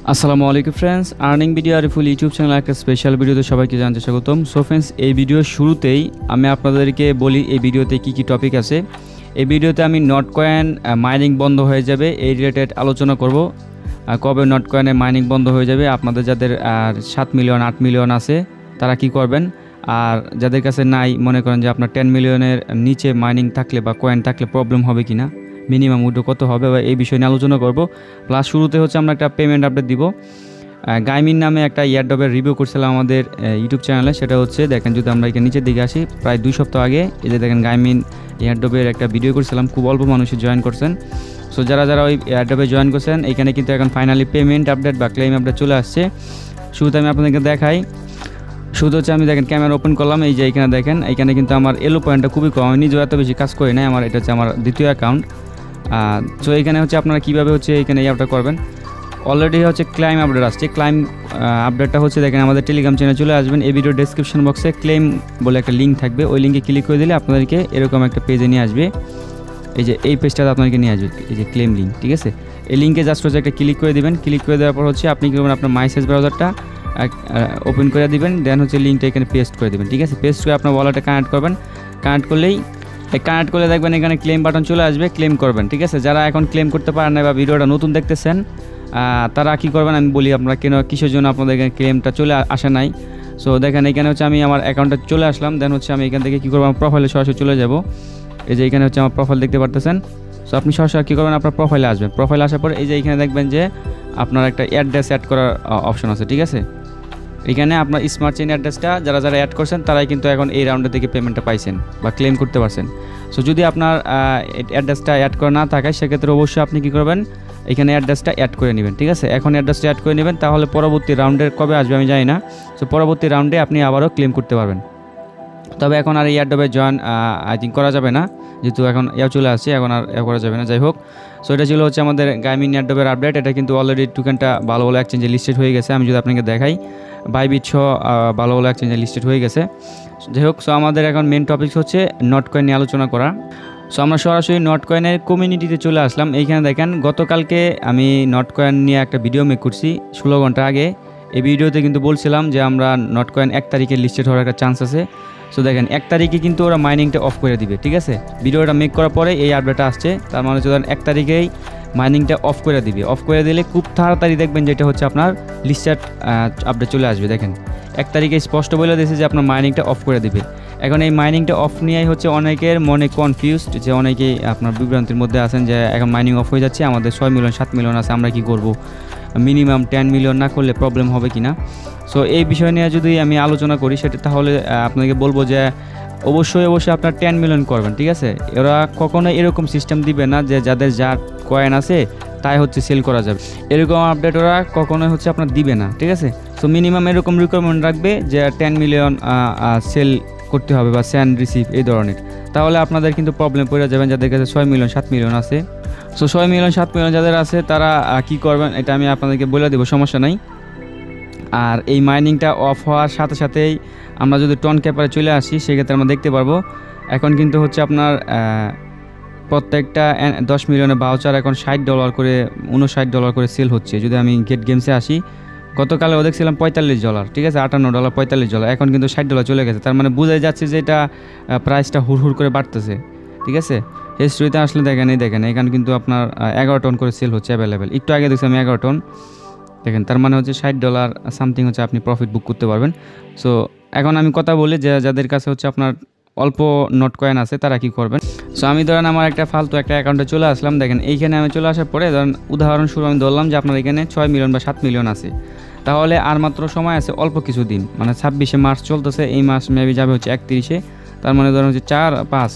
আসসালামু আলাইকুম friends, earning video আর ফুল YouTube channel একটা স্পেশাল ভিডিওতে সবাইকে জানাতে স্বাগতম। সো ফ্রেন্ডস, এই ভিডিওর শুরুতেই আমি আপনাদেরকে বলি এই ভিডিওতে কি টপিক আছে। এই ভিডিওতে আমি নট কয়েন মাইনিং বন্ধ হয়ে যাবে এই রিলেটেড আলোচনা করব। কবে নট কয়েনের মাইনিং বন্ধ হয়ে যাবে, আপনাদের যাদের 7 মিলিয়ন 8 মিলিয়ন আছে তারা কি করবেন, আর যাদের কাছে নাই, মনে করেন যে আপনার 10 মিলিয়নের নিচে মাইনিং থাকলে বা কয়েন থাকলে প্রবলেম হবে কিনা, মিনিমাম উইথড্র কত হবে, বা এই বিষয় নিয়ে আলোচনা করব। প্লাস শুরুতে হচ্ছে আমরা একটা পেমেন্ট আপডেট দিব। গাইমিন নামে একটা ইয়ারড্রপের রিভিউ করছিলাম আমাদের ইউটিউব চ্যানেলে। সেটা হচ্ছে দেখেন, যদি আমরা এখানে নিচের দিকে আসি, প্রায় 2 সপ্তাহ আগে এই যে দেখেন গাইমিন ইয়ারড্রপের একটা ভিডিও করছিলাম, খুব অল্প মানুষই জয়েন করছেন। সো যারা ওই ইয়ারড্রপে জয়েন করছেন, এখানে কিন্তু এখন ফাইনালি পেমেন্ট আপডেট বা ক্লেম আপডেট চলে আসছে। শুরুতে আমি আপনাদেরকে দেখাই। শুধু হচ্ছে আমি দেখেন ক্যামেরা ওপেন করলাম, এই যে এখানে দেখেন, এখানে কিন্তু আমার এলো পয়েন্টটা খুবই কম, আমি নিজেও এত বেশি কাজ করি নাই। আমার এটা হচ্ছে আমার দ্বিতীয় অ্যাকাউন্ট। সো এখানে হচ্ছে আপনারা কীভাবে হচ্ছে এখানে অ্যাপটা করবেন। অলরেডি হচ্ছে ক্লাইম আপডেট আসছে। ক্লাইম আপডেটটা হচ্ছে দেখেন আমাদের টেলিগ্রাম চ্যানেলে চলে আসবেন। এই ভিডিও ডেসক্রিপশন বক্সে ক্লেম বলে একটা লিঙ্ক থাকবে, ওই লিঙ্কে ক্লিক করে দিলে আপনাদেরকে এরকম একটা পেজে নিয়ে আসবে। এই যে এই পেজটাতে আপনাদেরকে নিয়ে আসবে, এই যে ক্লেম লিঙ্ক, ঠিক আছে। এই লিঙ্কে জাস্ট হচ্ছে একটা ক্লিক করে দিবেন। ক্লিক করে দেওয়ার পর হচ্ছে আপনি কি করবেন, আপনার মাইসেজ ব্রাউজারটা ওপেন করে দিবেন, দেন হচ্ছে লিঙ্কটা এখানে পেস্ট করে দেবেন, ঠিক আছে। পেস্ট করে আপনার ওয়ালেটে কানেক্ট করবেন। কানেক্ট করলেই কানেক্ট করলে দেখবেন এখানে ক্লেম বাটন চলে আসবে, ক্লেম করবেন, ঠিক আছে। যারা এখন ক্লেম করতে পারেন না বা ভিডিওটা নতুন দেখতেছেন, তারা কি করবেন আমি বলি, আপনারা কিসের জন্য আপনাদের এখানে ক্লেমটা চলে আসে নাই। সো দেখেন এখানে হচ্ছে আমি আমার অ্যাকাউন্টে চলে আসলাম, দেন হচ্ছে আমি এখান থেকে কী করবো, আমার প্রোফাইলে সরাসরি চলে যাব। এই যে এখানে হচ্ছে আমার প্রোফাইল দেখতে পারতেছেন। সো আপনি সরাসরি কী করবেন, আপনার প্রোফাইলে আসবেন। প্রোফাইলে আসার পর এই যে এখানে দেখবেন যে আপনার একটা অ্যাড্রেস অ্যাড করার অপশন আছে, ঠিক আছে। এখানে আপনার স্মার্ট চেইন অ্যাড্রেসটা যারা অ্যাড করছেন তারাই কিন্তু এখন এই রাউন্ডের থেকে পেমেন্টটা পাইছেন বা ক্লেম করতে পারছেন। সো যদি আপনার অ্যাড্রেসটা অ্যাড করা না থাকে, সেক্ষেত্রে অবশ্যই আপনি কী করবেন, এখানে অ্যাড্রেসটা অ্যাড করে নেবেন, ঠিক আছে। এখন অ্যাড্রেসটা অ্যাড করে নেবেন, তাহলে পরবর্তী রাউন্ডে কবে আসবে আমি জানি না। সো পরবর্তী রাউন্ডে আপনি আবারও ক্লেম করতে পারবেন। তবে এখন আর এই এয়ারড্রপে জয়েন আই থিঙ্ক করা যাবে না, যেহেতু এখন চলে আসছে, এখন আর করা যাবে না। যাই হোক, সো এটা ছিল হচ্ছে আমাদের গাইমিন এয়ারড্রপের আপডেট। এটা কিন্তু অলরেডি টোকেনটা ভালো ভালো এক্সচেঞ্জে লিস্টেড হয়ে গেছে। আমি যদি আপনাকে দেখাই, বাইবিট সহ ভালো ভালো এক্সচেঞ্জে লিস্টেড হয়ে গেছে। যাই হোক, সো আমাদের এখন মেন টপিক হচ্ছে নট কয়েন নিয়ে আলোচনা করা। সো আমরা সরাসরি নট কয়েনের কমিউনিটিতে চলে আসলাম। এইখানে দেখেন, গতকালকে আমি নট কয়েন নিয়ে একটা ভিডিও মেক করছি 16 ঘন্টা আগে। এই ভিডিওতে কিন্তু বলছিলাম যে আমরা নট কয়েন 1 তারিখে লিস্টেড হওয়ার একটা চান্স আছে। সো দেখেন 1 তারিখে কিন্তু ওরা মাইনিংটা অফ করে দিবে, ঠিক আছে। ভিডিওটা মেক করার পরে এই আপডেটটা আসছে, তার মানে হচ্ছে 1 তারিখেই মাইনিংটা অফ করে দিবে। অফ করে দিলে খুব তাড়াতাড়ি দেখবেন যেটা হচ্ছে আপনার লিস্টেড আপডেট চলে আসবে। দেখেন 1 তারিখে স্পষ্ট বলে দিয়েছে যে আপনার মাইনিংটা অফ করে দিবে। এখন এই মাইনিংটা অফ নিয়েই হচ্ছে অনেকের মনে কনফিউজড, যে অনেকেই আপনার বিভ্রান্তির মধ্যে আছেন যে এখন মাইনিং অফ হয়ে যাচ্ছে, আমাদের 6 মিলিয়ন 7 মিলিয়ন আছে, আমরা কি করব, মিনিমাম 10 মিলিয়ন না করলে প্রবলেম হবে কিনা। সো এই বিষয় নিয়ে যদি আমি আলোচনা করি, সেটা তাহলে আপনাকে বলবো যে অবশ্যই আপনার 10 মিলিয়ন করবেন, ঠিক আছে। এরা কখনো এরকম সিস্টেম দিবে না যে যাদের যা কয়েন আছে তাই হচ্ছে সেল করা যাবে, এরকম আপডেট ওরা কখনোই হচ্ছে আপনার দিবে না, ঠিক আছে। সো মিনিমাম এরকম রিকোয়ারমেন্ট রাখবে যে 10 মিলিয়ন সেল করতে হবে বা সেন্ড রিসিভ এই ধরনের, তাহলে আপনাদের কিন্তু প্রবলেম পড়ে যাবেন যাদের কাছে 6 মিলিয়ন 7 মিলিয়ন আছে। সো 6 মিলিয়ন 7 মিলিয়ন যাদের আছে তারা কি করবেন, এটা আমি আপনাদেরকে বলে দেবো, সমস্যা নাই। আর এই মাইনিংটা অফ হওয়ার সাথে সাথেই আমরা যদি টন ক্যাপারে চলে আসি, সেক্ষেত্রে আমরা দেখতে পারবো এখন কিন্তু হচ্ছে আপনার প্রত্যেকটা 10 মিলিয়নের ভাউচার এখন $60 করে $59 করে সেল হচ্ছে। যদি আমি গেট গেমসে আসি, গতকালেও দেখছিলাম $45, ঠিক আছে, $58 $45, এখন কিন্তু $60 চলে গেছে। তার মানে বোঝাই যাচ্ছে যে এটা প্রাইসটা হুড় করে বাড়তেছে, ঠিক আছে। হিস্ট্রিতে আসলে দেখেন এখানে কিন্তু আপনার 11 টন করে সেল হচ্ছে অ্যাভেলেবেল। একটু আগে দেখছিলাম 11 টন, দেখেন তার মানে হচ্ছে $60 সামথিং হচ্ছে আপনি প্রফিট বুক করতে পারবেন। সো এখন আমি কথা বলি যে যাদের কাছে হচ্ছে আপনার অল্প নট কয়েন আছে তারা কি করবেন। সো আমি ধরেন আমার একটা ফালতু একটা অ্যাকাউন্টে চলে আসলাম। দেখেন এইখানে আমি চলে আসার পরে ধরেন উদাহরণস্বরূপ আমি ধরলাম যে আপনার এখানে 6 মিলিয়ন বা 7 মিলিয়ন আছে, তাহলে আর মাত্র সময় আছে অল্প কিছু দিন, মানে 26শে মার্চ চলতেছে, এই মাস মেবি যাবে হচ্ছে 31শে, তার মানে ধরেন হচ্ছে 4-5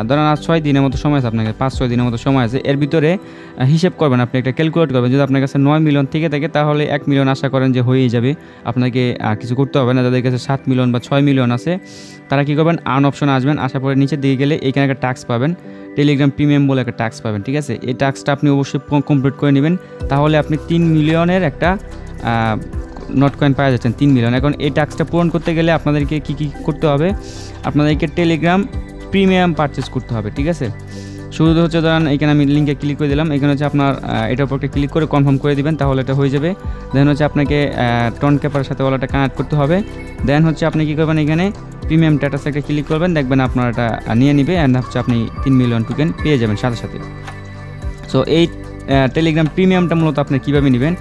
ধরেন আর 6 দিনের মতো সময় আছে, আপনাকে 5-6 দিনের মতো সময় আছে। এর ভিতরে হিসেব করবেন, আপনি একটা ক্যালকুলেট করবেন, যদি আপনার কাছে 9 মিলিয়ন থেকে থাকে তাহলে 1 মিলিয়ন আশা করেন যে হয়েই যাবে, আপনাকে কিছু করতে হবে না। যাদের কাছে 7 মিলিয়ন বা 6 মিলিয়ন আছে তারা কী করবেন, আর্ন অপশনে আসবেন, আসার পরে নিচের দিকে গেলে এখানে একটা টাস্ক পাবেন, টেলিগ্রাম প্রিমিয়াম বলে একটা টাস্ক পাবেন, ঠিক আছে। এই টাস্কটা আপনি অবশ্যই কমপ্লিট করে নেবেন, তাহলে আপনি 3 মিলিয়নের একটা নট কয়েন পাওয়া যাচ্ছেন 3 মিলিয়ন। এখন এই টাস্কটা পূরণ করতে গেলে আপনাদেরকে কী করতে হবে, আপনাদেরকে টেলিগ্রাম প্রিমিয়াম পারচেস করতে হবে, ঠিক আছে। শুরুতে হচ্ছে ধরেন এখানে আমি লিঙ্কে ক্লিক করে দিলাম, এখানে হচ্ছে আপনার এটার উপর একটা ক্লিক করে কনফার্ম করে দিবেন, তাহলে এটা হয়ে যাবে। দেন হচ্ছে আপনাকে টন ক্যাপারের সাথে ওয়ালেটটা কানেক্ট করতে হবে। দেন হচ্ছে আপনি কী করবেন, এখানে প্রিমিয়াম স্ট্যাটাসে একটা ক্লিক করবেন, দেখবেন আপনার এটা নিয়ে নিবে অ্যান্ড হচ্ছে আপনি 3 মিলিয়ন টোকেন পেয়ে যাবেন সাথে সাথে। সো এই টেলিগ্রাম প্রিমিয়ামটা মূলত আপনি কীভাবে নেবেন,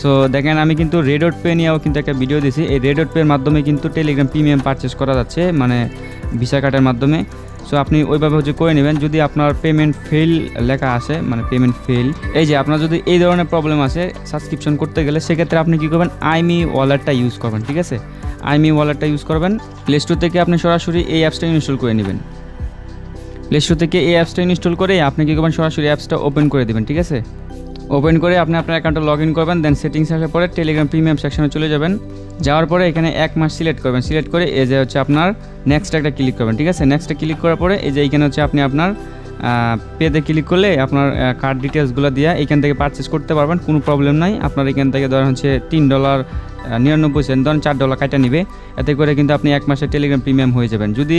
সো দেখেন আমি কিন্তু রেডট পে নিয়েও কিন্তু একটা ভিডিও দিয়েছি। এই রেডট পের মাধ্যমে কিন্তু টেলিগ্রাম প্রিমিয়াম পারচেস করা যাচ্ছে, মানে ভিসা কার্ডের মাধ্যমে। সো আপনি ওইভাবে হচ্ছে করে নেবেন। যদি আপনার পেমেন্ট ফেল লেখা আসে, মানে পেমেন্ট ফেল, এই যে আপনার যদি এই ধরনের প্রবলেম আসে সাবস্ক্রিপশন করতে গেলে, সেক্ষেত্রে আপনি কী করবেন, আইমি ওয়ালেটটা ইউজ করবেন, ঠিক আছে। আইমি ওয়ালেটটা ইউজ করবেন। প্লে স্টোর থেকে আপনি সরাসরি এই অ্যাপসটা ইনস্টল করে নেবেন। প্লে স্টোর থেকে এই অ্যাপসটা ইনস্টল করে আপনি কী করবেন, সরাসরি অ্যাপসটা ওপেন করে দেবেন, ঠিক আছে। ওপেন করে আপনি আপনার অ্যাকাউন্টে লগ ইন করবেন। দেন সেটিংস আসার পরে টেলিগ্রাম প্রিমিয়াম সেকশনে চলে যাবেন। যাওয়ার পরে এখানে 1 মাস সিলেক্ট করবেন। সিলেক্ট করে এই যে হচ্ছে আপনার নেক্সট একটা ক্লিক করবেন, ঠিক আছে। নেক্সটে ক্লিক করার পরে এই যে এইখানে হচ্ছে আপনি আপনার পেতে ক্লিক করলে আপনার কার্ড ডিটেলসগুলো দিয়ে এখান থেকে পারচেস করতে পারবেন, কোনো প্রবলেম নাই। আপনার এখান থেকে ধরেন হচ্ছে $3.99 ধরেন $4 কাটা নিবে। এতে করে কিন্তু আপনি 1 মাসের টেলিগ্রাম প্রিমিয়াম হয়ে যাবেন। যদি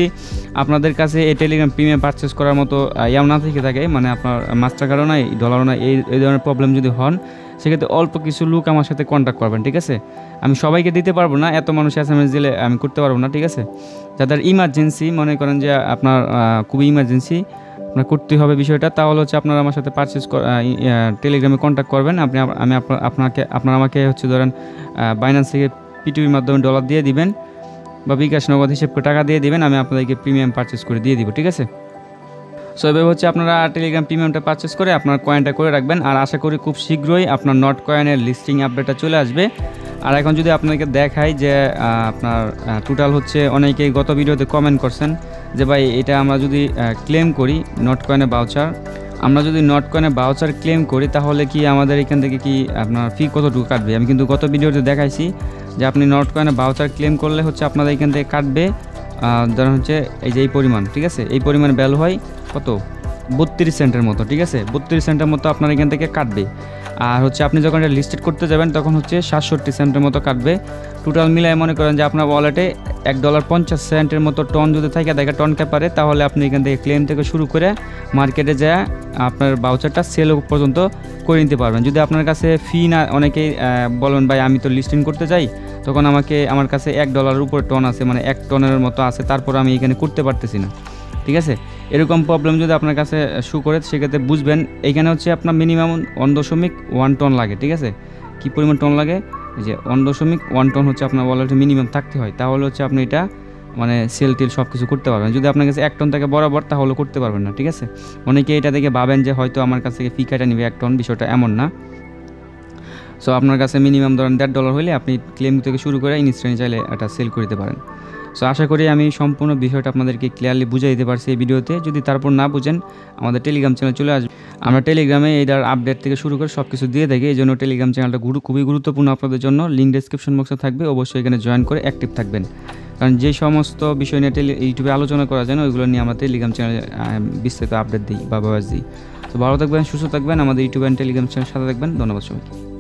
আপনাদের কাছে এই টেলিগ্রাম প্রিমিয়াম পারচেস করার মতো ইয়াও না থেকে থাকে, মানে আপনার মাস্টার কার্ডও নাই, ডলারও নাই, এই ধরনের প্রবলেম যদি হন, সেক্ষেত্রে অল্প কিছু লোক আমার সাথে কন্ট্যাক্ট করবেন, ঠিক আছে। আমি সবাইকে দিতে পারবো না, এত মানুষ SMS দিলে আমি করতে পারবো না, ঠিক আছে। যাদের ইমার্জেন্সি মনে করেন যে আপনার খুবই ইমার্জেন্সি আপনার করতে হবে বিষয়টা, তাহলে হচ্ছে আপনারা আমার সাথে পারচেস টেলিগ্রামে কন্ট্যাক্ট করবেন। আপনারা আমাকে হচ্ছে ধরেন বাইন্যান্স থেকে P2P মাধ্যমে ডলার দিয়ে দিবেন বা বিকাশ নগদ হিসেব করে টাকা দিয়ে দিবেন, আমি আপনাদেরকে প্রিমিয়াম পারচেস করে দিয়ে দিব, ঠিক আছে। সো এভাবে হচ্ছে আপনারা টেলিগ্রাম প্রিমিয়ামটা পারচেস করে আপনার কয়েনটা করে রাখবেন। আর আশা করি খুব শীঘ্রই আপনার নট কয়েনের লিস্টিং আপডেটটা চলে আসবে। আর এখন যদি আপনাকে দেখাই যে আপনার টোটাল হচ্ছে, অনেকেই গত ভিডিওতে কমেন্ট করছেন যে ভাই এটা আমরা যদি ক্লেম করি নট কয়েনের বাউচার, আমরা যদি নট কয়েনের বাউচার ক্লেম করি, তাহলে কি আমাদের এখান থেকে কি আপনার ফি কতটুকু কাটবে। আমি কিন্তু গত ভিডিওতে দেখাইছি যে আপনি নট কয়েনের বাউচার ক্লেম করলে হচ্ছে আপনাদের এখান থেকে কাটবে ধরেন হচ্ছে এই যে এই পরিমাণ, ঠিক আছে। এই পরিমাণ ভ্যালু হয় কত, 32 সেন্টের মতো, ঠিক আছে। 32 সেন্টের মতো আপনার এখান থেকে কাটবে। আর হচ্ছে আপনি যখন এটা লিস্টেড করতে যাবেন তখন হচ্ছে 67 সেন্টের মতো কাটবে। টোটাল মিলায় মনে করেন যে আপনার ওয়ালেটে $1.50 মতো টন যদি থাকে দেখে টন ক্যাপারে, তাহলে আপনি এখান থেকে ক্লেম থেকে শুরু করে মার্কেটে যায় আপনার বাউচারটা সেল পর্যন্ত করে নিতে পারবেন। যদি আপনার কাছে ফি না, অনেকেই বলেন ভাই আমি তো লিস্টিং করতে যাই, তখন আমার কাছে $1 উপরে টন আছে, মানে 1 টনের মতো আছে, তারপর আমি এখানে করতে পারতেছি না, ঠিক আছে। এরকম প্রবলেম যদি আপনার কাছে শু করে, সেক্ষেত্রে বুঝবেন এখানে হচ্ছে আপনার মিনিমাম 1.1 টন লাগে, ঠিক আছে। কী পরিমাণ টন লাগে, যে 1.1 টন হচ্ছে আপনার ওয়ালেটে মিনিমাম থাকতে হয়, তাহলে হচ্ছে আপনি এটা মানে সেল টেল সব কিছু করতে পারবেন। যদি আপনার কাছে 1 টন থেকে বরাবর, তাহলে করতে পারবেন না, ঠিক আছে। অনেকে এটা দেখে ভাবেন যে হয়তো আমার কাছ থেকে ফি কাটা নেবে 1 টন, বিষয়টা এমন না। সো আপনার কাছে মিনিমাম ধরেন $1.50 হলে আপনি ক্লেম থেকে শুরু করে ইনস্ট্যান্ট চাইলে এটা সেল করে দিতে পারেন। সো আশা করি আমি সম্পূর্ণ বিষয়টা আপনাদেরকে ক্লিয়ারলি বুঝিয়ে দিতে পারছি এই ভিডিওতে। যদি তারপর না বুঝেন, আমাদের টেলিগ্রাম চ্যানেল চলে আসবে। আমরা টেলিগ্রামে এইটার আপডেট থেকে শুরু করে সব কিছু দিয়ে থাকি, এই জন্য টেলিগ্রাম চ্যানেলটা খুবই গুরুত্বপূর্ণ আপনাদের জন্য। লিঙ্ক ডেসক্রিপশন বক্সে থাকবে, অবশ্যই এখানে জয়েন করে অ্যাক্টিভ থাকবেন। কারণ যে সমস্ত বিষয় নিয়ে ইউটিউবে আলোচনা করা যায় না, ওইগুলো নিয়ে আমরা টেলিগ্রাম চ্যানেলে বিস্তারিত আপডেট দিই বা ভয়েস দিই। তো ভালো থাকবেন, সুস্থ থাকবেন, আমাদের ইউটিউব অ্যান্ড টেলিগ্রাম চ্যানেলের সাথে থাকবেন। ধন্যবাদ সবাইকে।